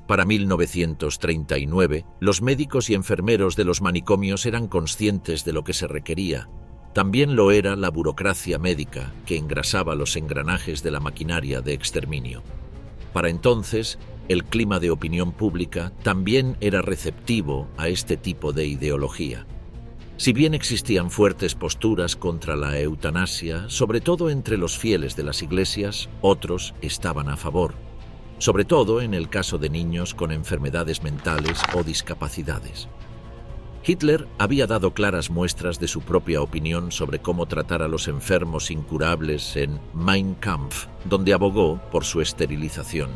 Para 1939, los médicos y enfermeros de los manicomios eran conscientes de lo que se requería. También lo era la burocracia médica, que engrasaba los engranajes de la maquinaria de exterminio. Para entonces, el clima de opinión pública también era receptivo a este tipo de ideología. Si bien existían fuertes posturas contra la eutanasia, sobre todo entre los fieles de las iglesias, otros estaban a favor, sobre todo en el caso de niños con enfermedades mentales o discapacidades. Hitler había dado claras muestras de su propia opinión sobre cómo tratar a los enfermos incurables en Mein Kampf, donde abogó por su esterilización.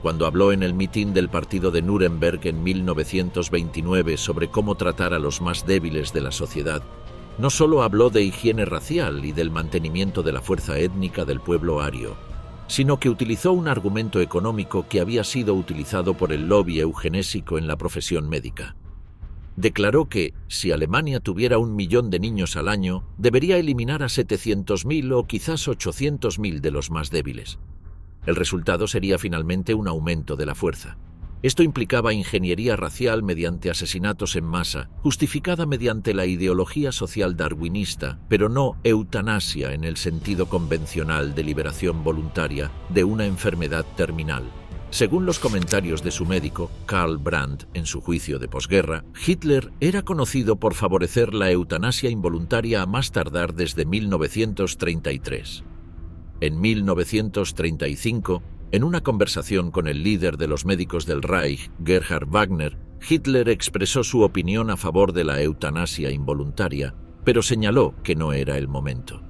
Cuando habló en el mitin del partido de Nuremberg en 1929 sobre cómo tratar a los más débiles de la sociedad, no solo habló de higiene racial y del mantenimiento de la fuerza étnica del pueblo ario, sino que utilizó un argumento económico que había sido utilizado por el lobby eugenésico en la profesión médica. Declaró que, si Alemania tuviera 1 millón de niños al año, debería eliminar a 700.000 o quizás 800.000 de los más débiles. El resultado sería finalmente un aumento de la fuerza. Esto implicaba ingeniería racial mediante asesinatos en masa, justificada mediante la ideología social darwinista, pero no eutanasia en el sentido convencional de liberación voluntaria de una enfermedad terminal. Según los comentarios de su médico, Karl Brandt, en su juicio de posguerra, Hitler era conocido por favorecer la eutanasia involuntaria a más tardar desde 1933. En 1935, en una conversación con el líder de los médicos del Reich, Gerhard Wagner, Hitler expresó su opinión a favor de la eutanasia involuntaria, pero señaló que no era el momento.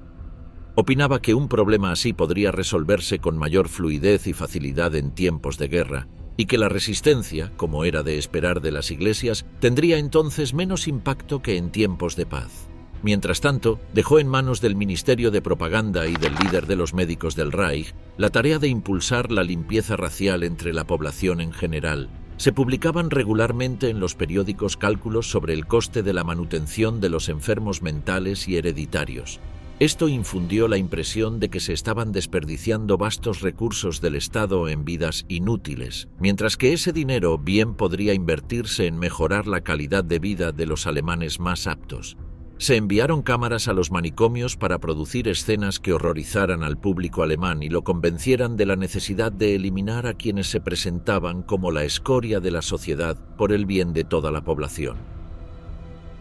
Opinaba que un problema así podría resolverse con mayor fluidez y facilidad en tiempos de guerra, y que la resistencia, como era de esperar de las iglesias, tendría entonces menos impacto que en tiempos de paz. Mientras tanto, dejó en manos del Ministerio de Propaganda y del líder de los médicos del Reich la tarea de impulsar la limpieza racial entre la población en general. Se publicaban regularmente en los periódicos cálculos sobre el coste de la manutención de los enfermos mentales y hereditarios. Esto infundió la impresión de que se estaban desperdiciando vastos recursos del Estado en vidas inútiles, mientras que ese dinero bien podría invertirse en mejorar la calidad de vida de los alemanes más aptos. Se enviaron cámaras a los manicomios para producir escenas que horrorizaran al público alemán y lo convencieran de la necesidad de eliminar a quienes se presentaban como la escoria de la sociedad por el bien de toda la población.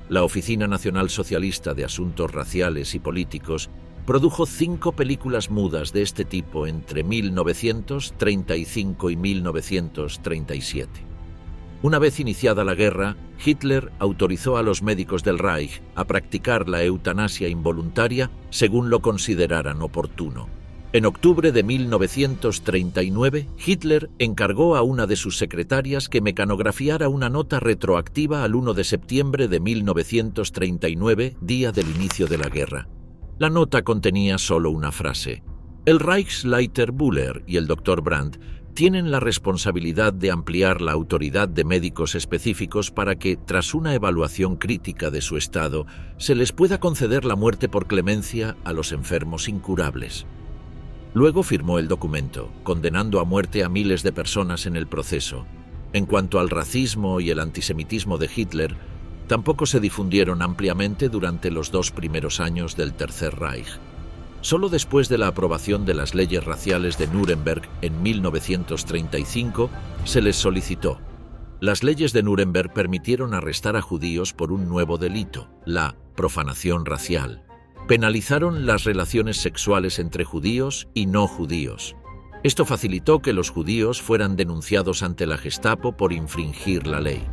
La Oficina Nacional Socialista de Asuntos Raciales y Políticos produjo 5 películas mudas de este tipo entre 1935 y 1937. Una vez iniciada la guerra, Hitler autorizó a los médicos del Reich a practicar la eutanasia involuntaria según lo consideraran oportuno. En octubre de 1939, Hitler encargó a una de sus secretarias que mecanografiara una nota retroactiva al 1 de septiembre de 1939, día del inicio de la guerra. La nota contenía solo una frase: el Reichsleiter Buller y el Dr. Brandt tienen la responsabilidad de ampliar la autoridad de médicos específicos para que, tras una evaluación crítica de su estado, se les pueda conceder la muerte por clemencia a los enfermos incurables. Luego firmó el documento, condenando a muerte a miles de personas en el proceso. En cuanto al racismo y el antisemitismo de Hitler, tampoco se difundieron ampliamente durante los 2 primeros años del Tercer Reich. Solo después de la aprobación de las leyes raciales de Nuremberg en 1935 se les solicitó. Las leyes de Nuremberg permitieron arrestar a judíos por un nuevo delito, la profanación racial. Penalizaron las relaciones sexuales entre judíos y no judíos. Esto facilitó que los judíos fueran denunciados ante la Gestapo por infringir la ley.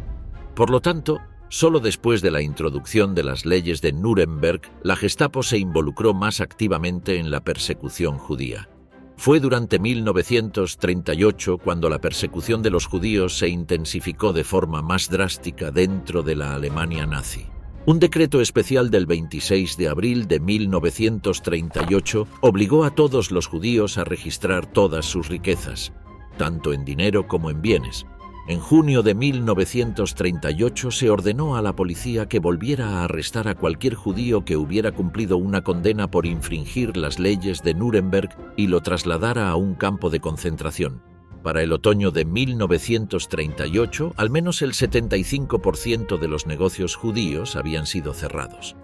Por lo tanto, solo después de la introducción de las leyes de Nuremberg, la Gestapo se involucró más activamente en la persecución judía. Fue durante 1938 cuando la persecución de los judíos se intensificó de forma más drástica dentro de la Alemania nazi. Un decreto especial del 26 de abril de 1938 obligó a todos los judíos a registrar todas sus riquezas, tanto en dinero como en bienes. En junio de 1938 se ordenó a la policía que volviera a arrestar a cualquier judío que hubiera cumplido una condena por infringir las leyes de Nuremberg y lo trasladara a un campo de concentración. Para el otoño de 1938, al menos el 75% de los negocios judíos habían sido cerrados.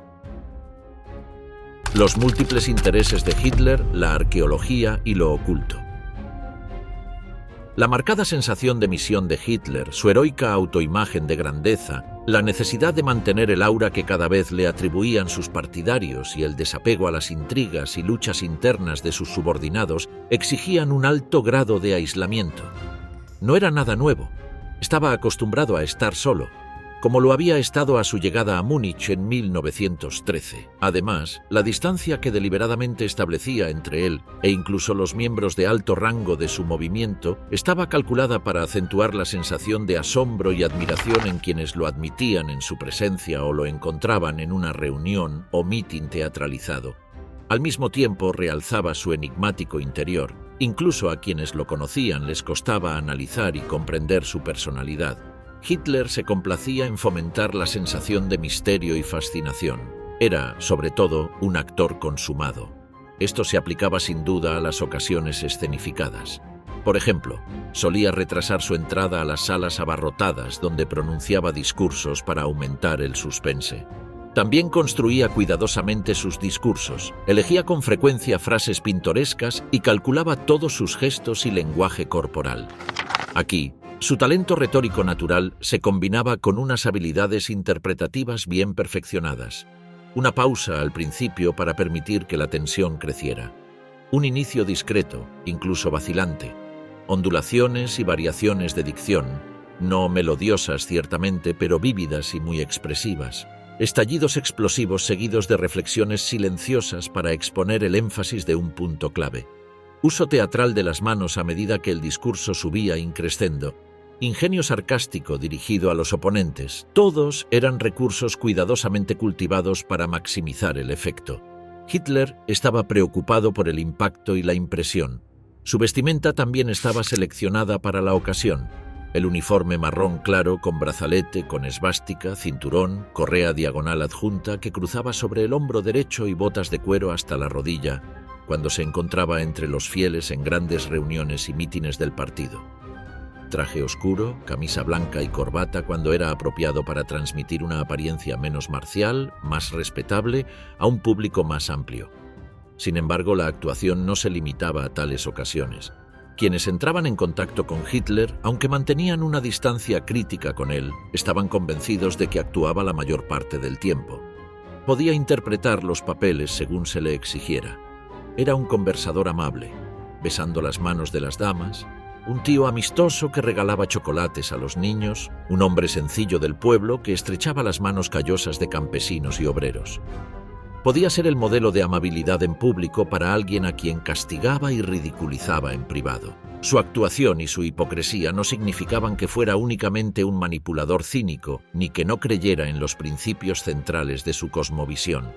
Los múltiples intereses de Hitler, la arqueología y lo oculto. La marcada sensación de misión de Hitler, su heroica autoimagen de grandeza, la necesidad de mantener el aura que cada vez le atribuían sus partidarios y el desapego a las intrigas y luchas internas de sus subordinados exigían un alto grado de aislamiento. No era nada nuevo. Estaba acostumbrado a estar solo, como lo había estado a su llegada a Múnich en 1913. Además, la distancia que deliberadamente establecía entre él e incluso los miembros de alto rango de su movimiento estaba calculada para acentuar la sensación de asombro y admiración en quienes lo admitían en su presencia o lo encontraban en una reunión o mitin teatralizado. Al mismo tiempo realzaba su enigmático interior. Incluso a quienes lo conocían les costaba analizar y comprender su personalidad. Hitler se complacía en fomentar la sensación de misterio y fascinación. Era, sobre todo, un actor consumado. Esto se aplicaba sin duda a las ocasiones escenificadas. Por ejemplo, solía retrasar su entrada a las salas abarrotadas donde pronunciaba discursos para aumentar el suspense. También construía cuidadosamente sus discursos, elegía con frecuencia frases pintorescas y calculaba todos sus gestos y lenguaje corporal. Aquí, su talento retórico natural se combinaba con unas habilidades interpretativas bien perfeccionadas. Una pausa al principio para permitir que la tensión creciera. Un inicio discreto, incluso vacilante. Ondulaciones y variaciones de dicción, no melodiosas ciertamente, pero vívidas y muy expresivas. Estallidos explosivos seguidos de reflexiones silenciosas para exponer el énfasis de un punto clave. Uso teatral de las manos a medida que el discurso subía in crescendo. Ingenio sarcástico dirigido a los oponentes. Todos eran recursos cuidadosamente cultivados para maximizar el efecto. Hitler estaba preocupado por el impacto y la impresión. Su vestimenta también estaba seleccionada para la ocasión. El uniforme marrón claro con brazalete, con esvástica, cinturón, correa diagonal adjunta que cruzaba sobre el hombro derecho y botas de cuero hasta la rodilla, cuando se encontraba entre los fieles en grandes reuniones y mítines del partido. Traje oscuro, camisa blanca y corbata cuando era apropiado para transmitir una apariencia menos marcial, más respetable, a un público más amplio. Sin embargo, la actuación no se limitaba a tales ocasiones. Quienes entraban en contacto con Hitler, aunque mantenían una distancia crítica con él, estaban convencidos de que actuaba la mayor parte del tiempo. Podía interpretar los papeles según se le exigiera. Era un conversador amable, besando las manos de las damas, un tío amistoso que regalaba chocolates a los niños, un hombre sencillo del pueblo que estrechaba las manos callosas de campesinos y obreros. Podía ser el modelo de amabilidad en público para alguien a quien castigaba y ridiculizaba en privado. Su actuación y su hipocresía no significaban que fuera únicamente un manipulador cínico, ni que no creyera en los principios centrales de su cosmovisión.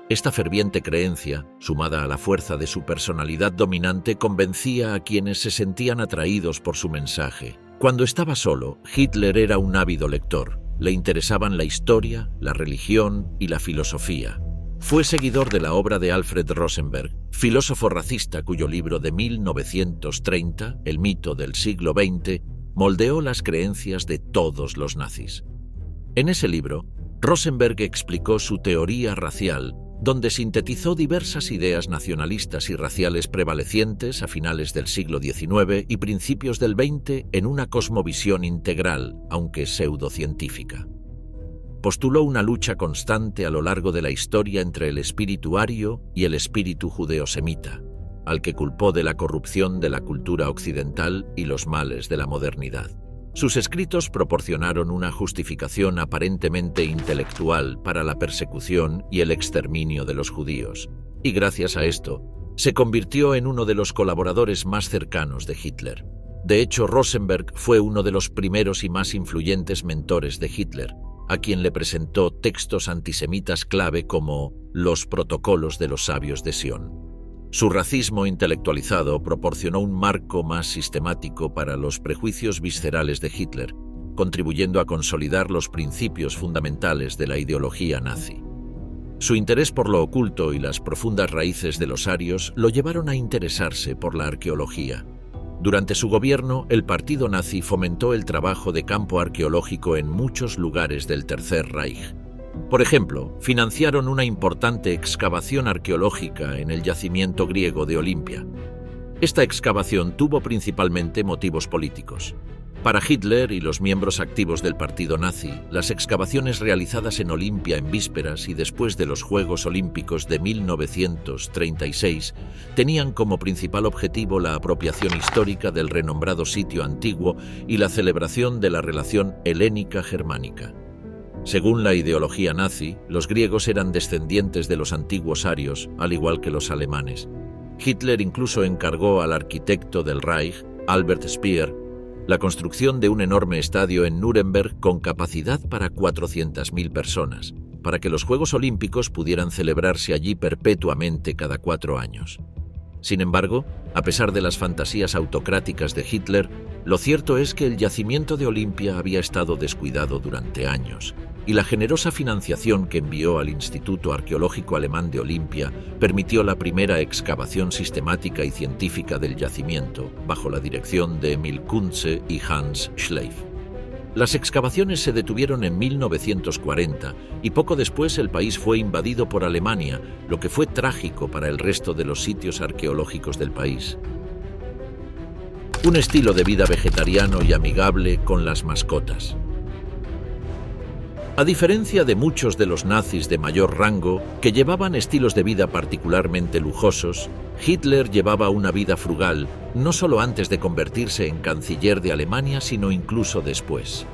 Esta ferviente creencia, sumada a la fuerza de su personalidad dominante, convencía a quienes se sentían atraídos por su mensaje. Cuando estaba solo, Hitler era un ávido lector. Le interesaban la historia, la religión y la filosofía. Fue seguidor de la obra de Alfred Rosenberg, filósofo racista cuyo libro de 1930, El mito del siglo XX, moldeó las creencias de todos los nazis. En ese libro, Rosenberg explicó su teoría racial, donde sintetizó diversas ideas nacionalistas y raciales prevalecientes a finales del siglo XIX y principios del XX en una cosmovisión integral, aunque pseudocientífica. Postuló una lucha constante a lo largo de la historia entre el espíritu ario y el espíritu judeosemita, al que culpó de la corrupción de la cultura occidental y los males de la modernidad. Sus escritos proporcionaron una justificación aparentemente intelectual para la persecución y el exterminio de los judíos, y gracias a esto, se convirtió en uno de los colaboradores más cercanos de Hitler. De hecho, Rosenberg fue uno de los primeros y más influyentes mentores de Hitler, a quien le presentó textos antisemitas clave como Los protocolos de los sabios de Sion. Su racismo intelectualizado proporcionó un marco más sistemático para los prejuicios viscerales de Hitler, contribuyendo a consolidar los principios fundamentales de la ideología nazi. Su interés por lo oculto y las profundas raíces de los arios lo llevaron a interesarse por la arqueología. Durante su gobierno, el partido nazi fomentó el trabajo de campo arqueológico en muchos lugares del Tercer Reich. Por ejemplo, financiaron una importante excavación arqueológica en el yacimiento griego de Olimpia. Esta excavación tuvo principalmente motivos políticos. Para Hitler y los miembros activos del partido nazi, las excavaciones realizadas en Olimpia en vísperas y después de los Juegos Olímpicos de 1936 tenían como principal objetivo la apropiación histórica del renombrado sitio antiguo y la celebración de la relación helénica-germánica. Según la ideología nazi, los griegos eran descendientes de los antiguos arios, al igual que los alemanes. Hitler incluso encargó al arquitecto del Reich, Albert Speer, la construcción de un enorme estadio en Nuremberg con capacidad para 400.000 personas, para que los Juegos Olímpicos pudieran celebrarse allí perpetuamente cada 4 años. Sin embargo, a pesar de las fantasías autocráticas de Hitler, lo cierto es que el yacimiento de Olimpia había estado descuidado durante años, y la generosa financiación que envió al Instituto Arqueológico Alemán de Olimpia permitió la primera excavación sistemática y científica del yacimiento, bajo la dirección de Emil Kunze y Hans Schleif. Las excavaciones se detuvieron en 1940 y poco después el país fue invadido por Alemania, lo que fue trágico para el resto de los sitios arqueológicos del país. Un estilo de vida vegetariano y amigable con las mascotas. A diferencia de muchos de los nazis de mayor rango, que llevaban estilos de vida particularmente lujosos, Hitler llevaba una vida frugal, no solo antes de convertirse en canciller de Alemania, sino incluso después.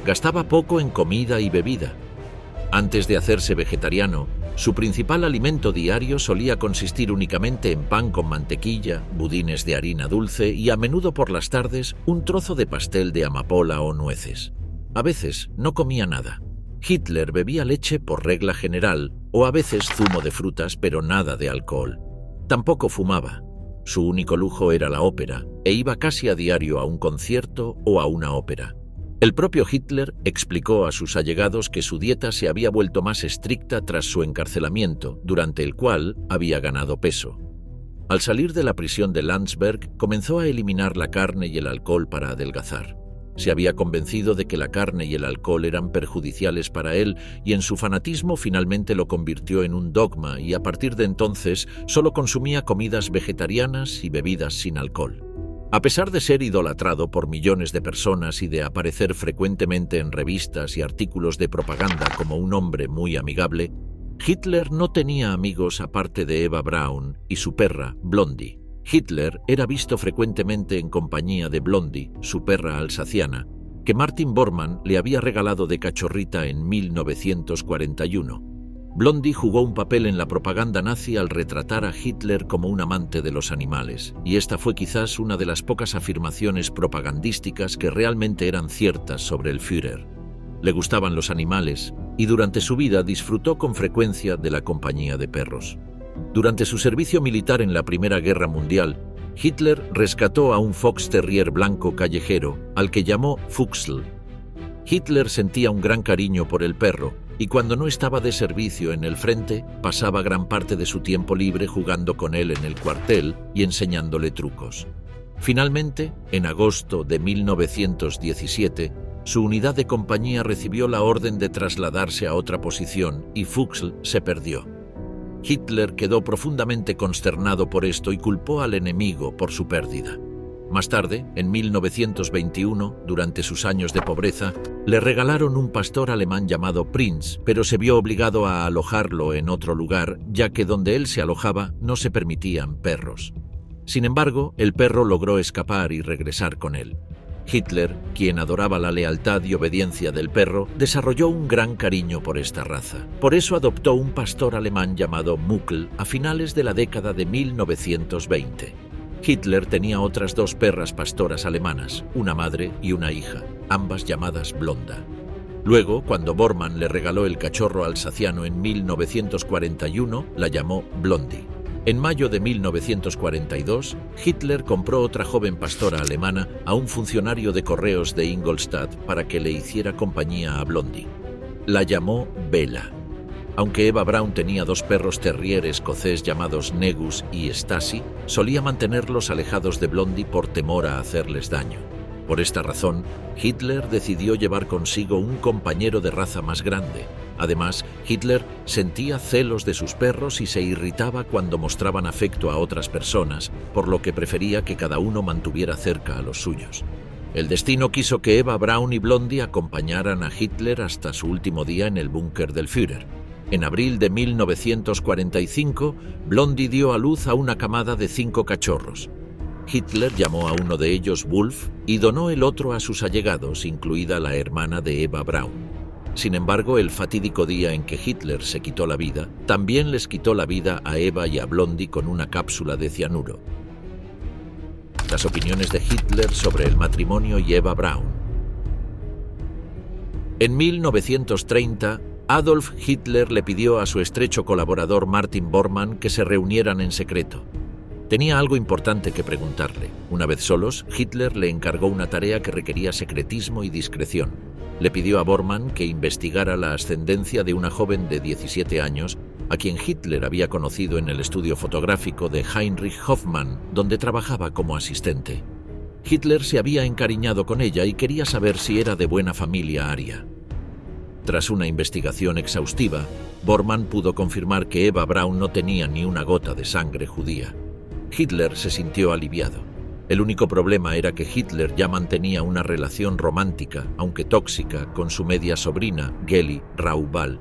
Gastaba poco en comida y bebida. Antes de hacerse vegetariano, su principal alimento diario solía consistir únicamente en pan con mantequilla, budines de harina dulce y, a menudo por las tardes, un trozo de pastel de amapola o nueces. A veces no comía nada. Hitler bebía leche por regla general, o a veces zumo de frutas, pero nada de alcohol. Tampoco fumaba. Su único lujo era la ópera, e iba casi a diario a un concierto o a una ópera. El propio Hitler explicó a sus allegados que su dieta se había vuelto más estricta tras su encarcelamiento, durante el cual había ganado peso. Al salir de la prisión de Landsberg, comenzó a eliminar la carne y el alcohol para adelgazar. Se había convencido de que la carne y el alcohol eran perjudiciales para él y en su fanatismo finalmente lo convirtió en un dogma y a partir de entonces solo consumía comidas vegetarianas y bebidas sin alcohol. A pesar de ser idolatrado por millones de personas y de aparecer frecuentemente en revistas y artículos de propaganda como un hombre muy amigable, Hitler no tenía amigos aparte de Eva Braun y su perra, Blondie. Hitler era visto frecuentemente en compañía de Blondie, su perra alsaciana, que Martin Bormann le había regalado de cachorrita en 1941. Blondie jugó un papel en la propaganda nazi al retratar a Hitler como un amante de los animales, y esta fue quizás una de las pocas afirmaciones propagandísticas que realmente eran ciertas sobre el Führer. Le gustaban los animales, y durante su vida disfrutó con frecuencia de la compañía de perros. Durante su servicio militar en la Primera Guerra Mundial, Hitler rescató a un fox terrier blanco callejero, al que llamó Fuchsl. Hitler sentía un gran cariño por el perro, y cuando no estaba de servicio en el frente, pasaba gran parte de su tiempo libre jugando con él en el cuartel y enseñándole trucos. Finalmente, en agosto de 1917, su unidad de compañía recibió la orden de trasladarse a otra posición y Fuchsl se perdió. Hitler quedó profundamente consternado por esto y culpó al enemigo por su pérdida. Más tarde, en 1921, durante sus años de pobreza, le regalaron un pastor alemán llamado Prinz, pero se vio obligado a alojarlo en otro lugar, ya que donde él se alojaba no se permitían perros. Sin embargo, el perro logró escapar y regresar con él. Hitler, quien adoraba la lealtad y obediencia del perro, desarrolló un gran cariño por esta raza. Por eso adoptó un pastor alemán llamado Muckl a finales de la década de 1920. Hitler tenía otras dos perras pastoras alemanas, una madre y una hija, ambas llamadas Blonda. Luego, cuando Bormann le regaló el cachorro alsaciano en 1941, la llamó Blondie. En mayo de 1942, Hitler compró otra joven pastora alemana a un funcionario de correos de Ingolstadt para que le hiciera compañía a Blondie. La llamó Bella. Aunque Eva Braun tenía dos perros terrier escocés llamados Negus y Stasi, solía mantenerlos alejados de Blondie por temor a hacerles daño. Por esta razón, Hitler decidió llevar consigo un compañero de raza más grande. Además, Hitler sentía celos de sus perros y se irritaba cuando mostraban afecto a otras personas, por lo que prefería que cada uno mantuviera cerca a los suyos. El destino quiso que Eva Braun y Blondie acompañaran a Hitler hasta su último día en el búnker del Führer. En abril de 1945, Blondie dio a luz a una camada de 5 cachorros. Hitler llamó a uno de ellos Wolf y donó el otro a sus allegados, incluida la hermana de Eva Braun. Sin embargo, el fatídico día en que Hitler se quitó la vida, también les quitó la vida a Eva y a Blondie con una cápsula de cianuro. Las opiniones de Hitler sobre el matrimonio y Eva Braun. En 1930, Adolf Hitler le pidió a su estrecho colaborador Martin Bormann que se reunieran en secreto. Tenía algo importante que preguntarle. Una vez solos, Hitler le encargó una tarea que requería secretismo y discreción. Le pidió a Bormann que investigara la ascendencia de una joven de 17 años a quien Hitler había conocido en el estudio fotográfico de Heinrich Hoffmann, donde trabajaba como asistente. Hitler se había encariñado con ella y quería saber si era de buena familia aria. Tras una investigación exhaustiva, Bormann pudo confirmar que Eva Braun no tenía ni una gota de sangre judía. Hitler se sintió aliviado. El único problema era que Hitler ya mantenía una relación romántica, aunque tóxica, con su media sobrina, Geli Raubal.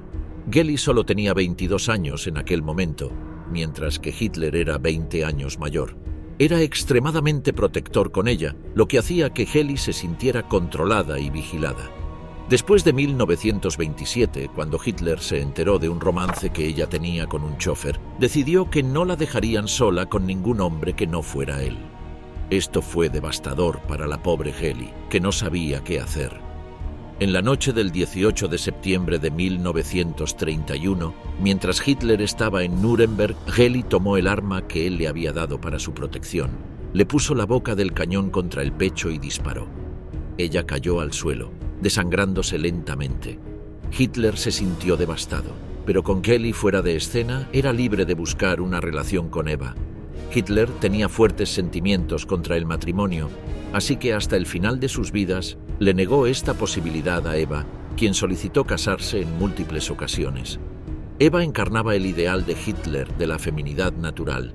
Geli solo tenía 22 años en aquel momento, mientras que Hitler era 20 años mayor. Era extremadamente protector con ella, lo que hacía que Geli se sintiera controlada y vigilada. Después de 1927, cuando Hitler se enteró de un romance que ella tenía con un chofer, decidió que no la dejarían sola con ningún hombre que no fuera él. Esto fue devastador para la pobre Geli, que no sabía qué hacer. En la noche del 18 de septiembre de 1931, mientras Hitler estaba en Nuremberg, Geli tomó el arma que él le había dado para su protección, le puso la boca del cañón contra el pecho y disparó. Ella cayó al suelo, desangrándose lentamente. Hitler se sintió devastado, pero con Geli fuera de escena era libre de buscar una relación con Eva. Hitler tenía fuertes sentimientos contra el matrimonio, así que hasta el final de sus vidas le negó esta posibilidad a Eva, quien solicitó casarse en múltiples ocasiones. Eva encarnaba el ideal de Hitler de la feminidad natural.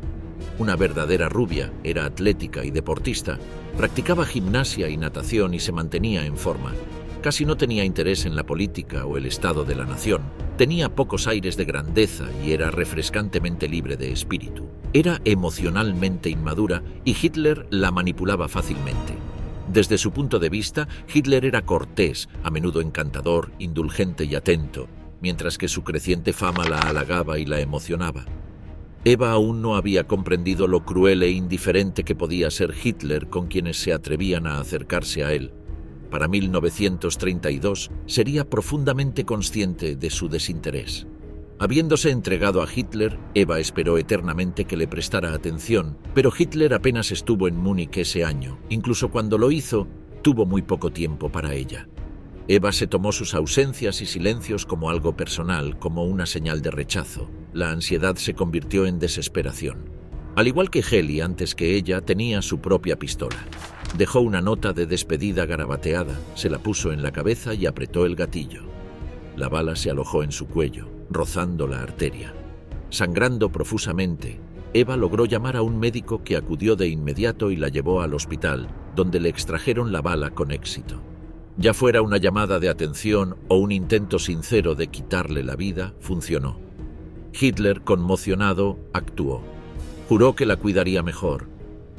Una verdadera rubia, era atlética y deportista, practicaba gimnasia y natación y se mantenía en forma. Casi no tenía interés en la política o el estado de la nación. Tenía pocos aires de grandeza y era refrescantemente libre de espíritu. Era emocionalmente inmadura y Hitler la manipulaba fácilmente. Desde su punto de vista, Hitler era cortés, a menudo encantador, indulgente y atento, mientras que su creciente fama la halagaba y la emocionaba. Eva aún no había comprendido lo cruel e indiferente que podía ser Hitler con quienes se atrevían a acercarse a él. Para 1932 sería profundamente consciente de su desinterés. Habiéndose entregado a Hitler, Eva esperó eternamente que le prestara atención, pero Hitler apenas estuvo en Múnich ese año. Incluso cuando lo hizo, tuvo muy poco tiempo para ella. Eva se tomó sus ausencias y silencios como algo personal, como una señal de rechazo. La ansiedad se convirtió en desesperación. Al igual que Geli, antes que ella, tenía su propia pistola. Dejó una nota de despedida garabateada, se la puso en la cabeza y apretó el gatillo. La bala se alojó en su cuello, rozando la arteria. Sangrando profusamente, Eva logró llamar a un médico que acudió de inmediato y la llevó al hospital, donde le extrajeron la bala con éxito. Ya fuera una llamada de atención o un intento sincero de quitarle la vida, funcionó. Hitler, conmocionado, actuó. Juró que la cuidaría mejor.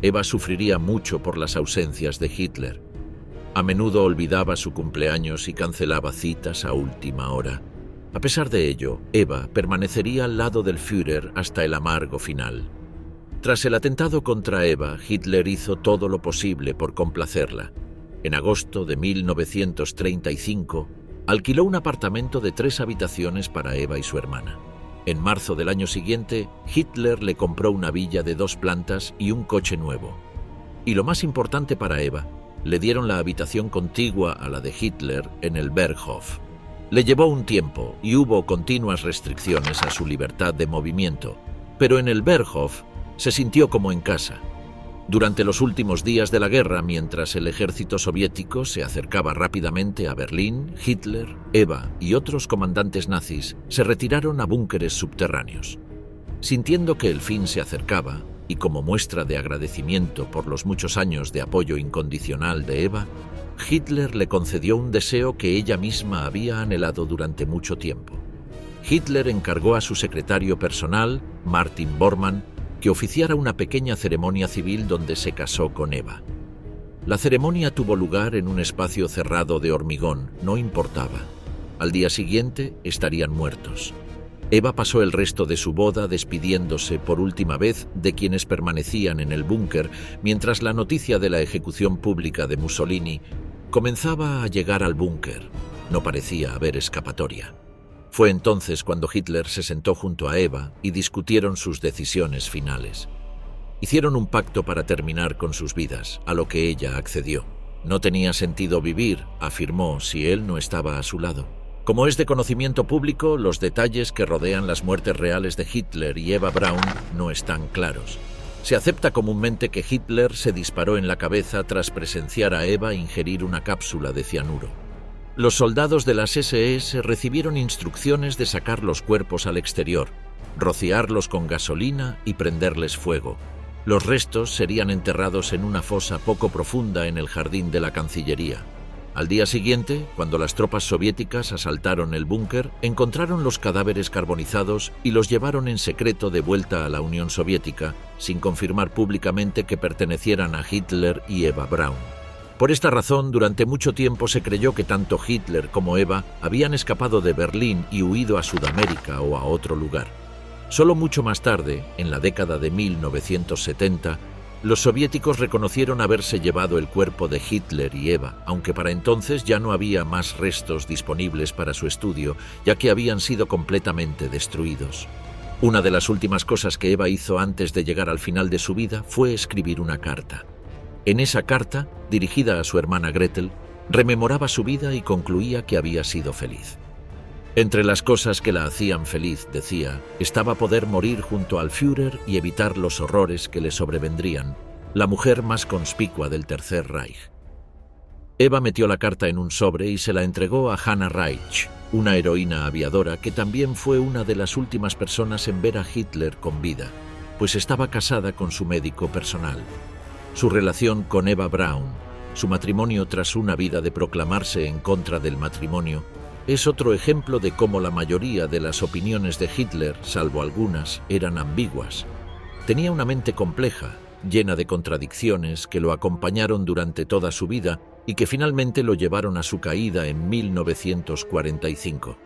Eva sufriría mucho por las ausencias de Hitler. A menudo olvidaba su cumpleaños y cancelaba citas a última hora. A pesar de ello, Eva permanecería al lado del Führer hasta el amargo final. Tras el atentado contra Eva, Hitler hizo todo lo posible por complacerla. En agosto de 1935, alquiló un apartamento de 3 habitaciones para Eva y su hermana. En marzo del año siguiente, Hitler le compró una villa de 2 plantas y un coche nuevo. Y lo más importante para Eva, le dieron la habitación contigua a la de Hitler en el Berghof. Le llevó un tiempo y hubo continuas restricciones a su libertad de movimiento, pero en el Berghof se sintió como en casa. Durante los últimos días de la guerra, mientras el ejército soviético se acercaba rápidamente a Berlín, Hitler, Eva y otros comandantes nazis se retiraron a búnkeres subterráneos. Sintiendo que el fin se acercaba, y como muestra de agradecimiento por los muchos años de apoyo incondicional de Eva, Hitler le concedió un deseo que ella misma había anhelado durante mucho tiempo. Hitler encargó a su secretario personal, Martin Bormann, que oficiara una pequeña ceremonia civil donde se casó con Eva. La ceremonia tuvo lugar en un espacio cerrado de hormigón, no importaba. Al día siguiente estarían muertos. Eva pasó el resto de su boda despidiéndose por última vez de quienes permanecían en el búnker, mientras la noticia de la ejecución pública de Mussolini comenzaba a llegar al búnker. No parecía haber escapatoria. Fue entonces cuando Hitler se sentó junto a Eva y discutieron sus decisiones finales. Hicieron un pacto para terminar con sus vidas, a lo que ella accedió. No tenía sentido vivir, afirmó, si él no estaba a su lado. Como es de conocimiento público, los detalles que rodean las muertes reales de Hitler y Eva Braun no están claros. Se acepta comúnmente que Hitler se disparó en la cabeza tras presenciar a Eva ingerir una cápsula de cianuro. Los soldados de las SS recibieron instrucciones de sacar los cuerpos al exterior, rociarlos con gasolina y prenderles fuego. Los restos serían enterrados en una fosa poco profunda en el jardín de la Cancillería. Al día siguiente, cuando las tropas soviéticas asaltaron el búnker, encontraron los cadáveres carbonizados y los llevaron en secreto de vuelta a la Unión Soviética, sin confirmar públicamente que pertenecieran a Hitler y Eva Braun. Por esta razón, durante mucho tiempo se creyó que tanto Hitler como Eva habían escapado de Berlín y huido a Sudamérica o a otro lugar. Solo mucho más tarde, en la década de 1970, Los soviéticos reconocieron haberse llevado el cuerpo de Hitler y Eva, aunque para entonces ya no había más restos disponibles para su estudio, ya que habían sido completamente destruidos. Una de las últimas cosas que Eva hizo antes de llegar al final de su vida fue escribir una carta. En esa carta, dirigida a su hermana Gretel, rememoraba su vida y concluía que había sido feliz. Entre las cosas que la hacían feliz, decía, estaba poder morir junto al Führer y evitar los horrores que le sobrevendrían, la mujer más conspicua del Tercer Reich. Eva metió la carta en un sobre y se la entregó a Hannah Reich, una heroína aviadora que también fue una de las últimas personas en ver a Hitler con vida, pues estaba casada con su médico personal. Su relación con Eva Braun, su matrimonio tras una vida de proclamarse en contra del matrimonio, es otro ejemplo de cómo la mayoría de las opiniones de Hitler, salvo algunas, eran ambiguas. Tenía una mente compleja, llena de contradicciones que lo acompañaron durante toda su vida y que finalmente lo llevaron a su caída en 1945.